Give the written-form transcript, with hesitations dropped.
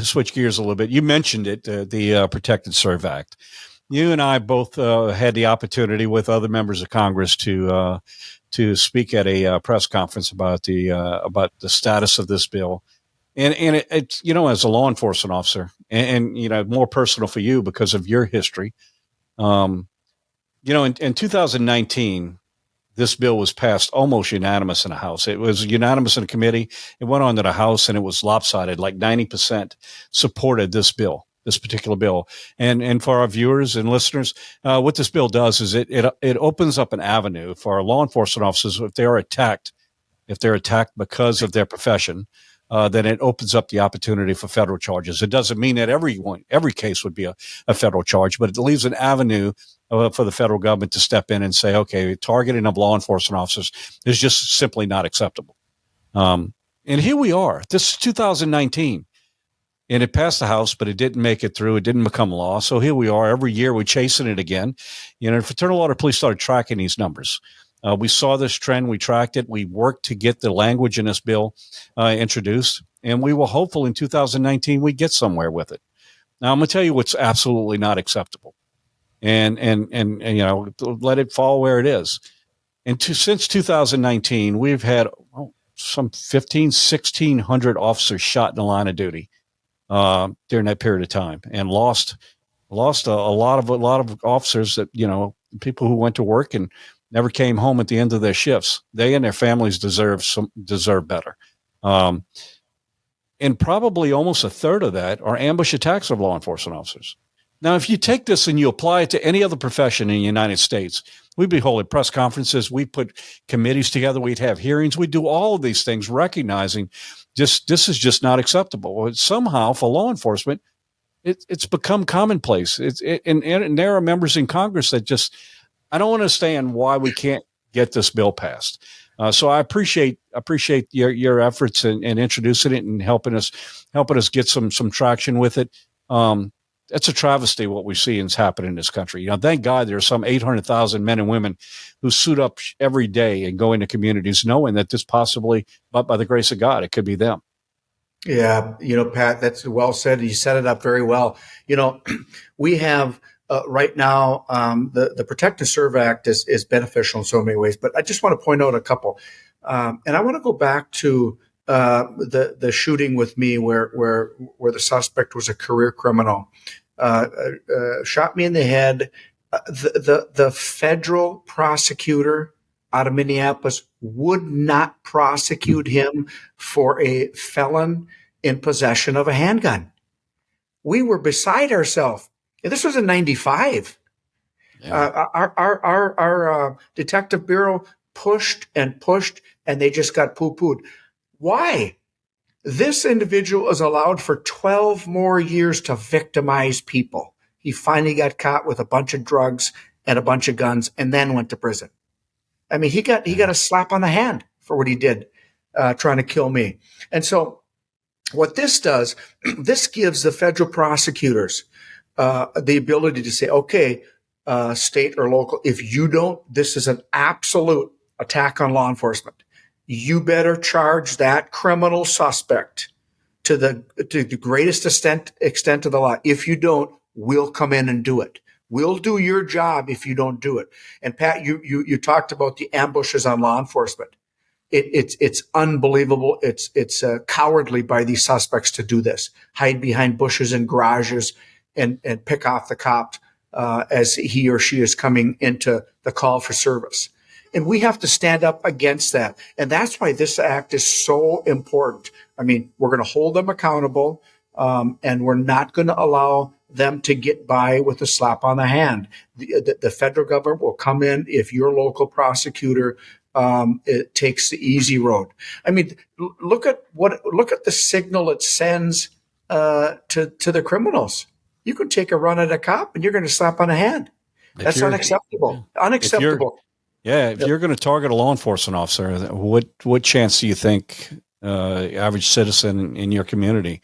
switch gears a little bit. You mentioned it, the Protect and Serve Act. You and I both had the opportunity with other members of Congress to speak at a press conference about the status of this bill. And it's, as a law enforcement officer, and more personal for you because of your history. In 2019, this bill was passed almost unanimous in the House. It was unanimous in the committee. It went on to the House, and it was lopsided. Like 90% supported this particular bill. And for our viewers and listeners, what this bill does is it opens up an avenue for our law enforcement officers if they're attacked because of their profession. Then it opens up the opportunity for federal charges. It doesn't mean that every case would be a federal charge, but it leaves an avenue for the federal government to step in and say, okay, targeting of law enforcement officers is just simply not acceptable. And here we are. This is 2019. And it passed the House, but it didn't make it through. It didn't become law. So here we are. Every year we're chasing it again. Fraternal Order of Police started tracking these numbers. We saw this trend. We tracked it. We worked to get the language in this bill introduced, and we were hopeful in 2019 we'd get somewhere with it. Now, I'm going to tell you what's absolutely not acceptable, and let it fall where it is. Since 2019, we've had some 1,600 officers shot in the line of duty during that period of time, and lost a lot of officers that people who went to work and never came home at the end of their shifts. They and their families deserve better. And probably almost a third of that are ambush attacks of law enforcement officers. Now, if you take this and you apply it to any other profession in the United States, we'd be holding press conferences, we'd put committees together, we'd have hearings, we'd do all of these things, recognizing this is just not acceptable. Somehow, for law enforcement, it's become commonplace. And there are members in Congress that just, I don't understand why we can't get this bill passed. So I appreciate your efforts in introducing it and helping us get some traction with it. That's a travesty what we see is happening in this country. Thank God there are some 800,000 men and women who suit up every day and go into communities knowing that this possibly, but by the grace of God, it could be them. Yeah, Pat, that's well said. You set it up very well. We have right now the Protect and Serve Act is beneficial in so many ways, but I just want to point out a couple. And I want to go back to the shooting with me where the suspect was a career criminal, shot me in the head. The federal prosecutor out of Minneapolis would not prosecute him for a felon in possession of a handgun. We were beside ourselves. This was in 95. Yeah. Our detective bureau pushed, and they just got poo-pooed. Why? This individual is allowed for 12 more years to victimize people. He finally got caught with a bunch of drugs and a bunch of guns and then went to prison. I mean, he got a slap on the hand for what he did, trying to kill me. And so what this does, this gives the federal prosecutors the ability to say, okay, state or local, if you don't, this is an absolute attack on law enforcement. You better charge that criminal suspect to the greatest extent of the law. If you don't, we'll come in and do it. We'll do your job if you don't do it. And Pat, you talked about the ambushes on law enforcement. It's unbelievable. It's cowardly by these suspects to do this. Hide behind bushes and garages and pick off the cop as he or she is coming into the call for service. And we have to stand up against that. And that's why this act is so important. I mean, we're going to hold them accountable, and we're not going to allow them to get by with a slap on the hand. The federal government will come in if your local prosecutor it takes the easy road. I mean, look at the signal it sends to the criminals. You could take a run at a cop and you're going to slap on a hand. That's unacceptable. Unacceptable. If you're going to target a law enforcement officer, what chance do you think average citizen in your community